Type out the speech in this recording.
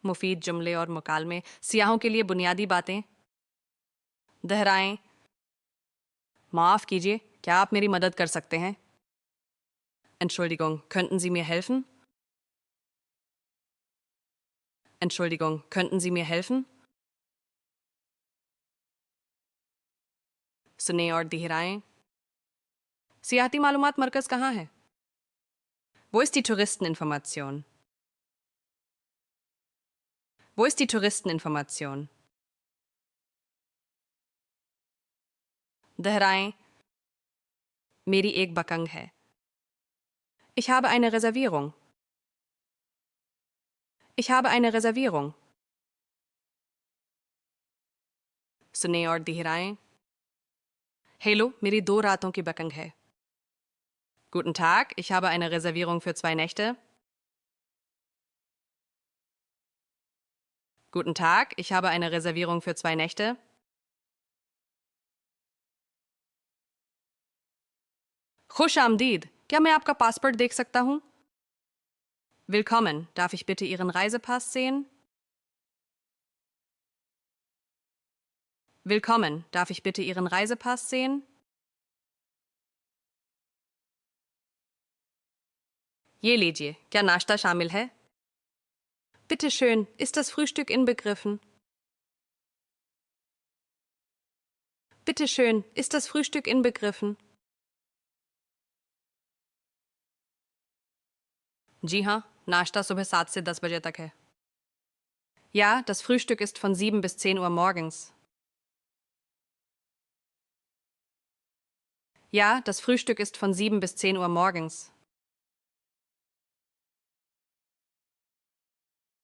مفید جملے اور مکالمے، سیاحوں کے لیے بنیادی باتیں. دہرائیں. معاف کیجیے، کیا آپ میری مدد کر سکتے ہیں؟ Entschuldigung, könnten Sie mir helfen? Entschuldigung, könnten Sie mir helfen? سنیں اور دہرائیں. سیاحتی معلومات مرکز کہاں ہے؟ Wo ist die Touristeninformation? Wo ist die Touristeninformation? دہرائیں. میری ایک بکنگ ہے. Ich habe eine Reservierung. Ich habe eine Reservierung. سنیں اور دہرائیں. ہیلو، میری 2 راتوں کی بکنگ ہے. Guten Tag, ich habe eine Reservierung für 2 Nächte. Guten Tag, ich habe eine Reservierung für 2 Nächte. خوش آمدید. کیا میں آپ کا پاسپورٹ دیکھ سکتا ہوں؟ Willkommen. Darf ich bitte Ihren Reisepass sehen? Willkommen. Darf ich bitte Ihren Reisepass sehen? یہ لیجیے، کیا ناشتہ شامل ہے؟ Bitte schön, ist das Frühstück inbegriffen? Bitte schön, ist das Frühstück inbegriffen? جی ہاں، ناشتہ صبح 7 سے 10 بجے تک ہے. Ja, das Frühstück ist von 7 bis 10 Uhr morgens. Ja, das Frühstück ist von 7 bis 10 Uhr morgens.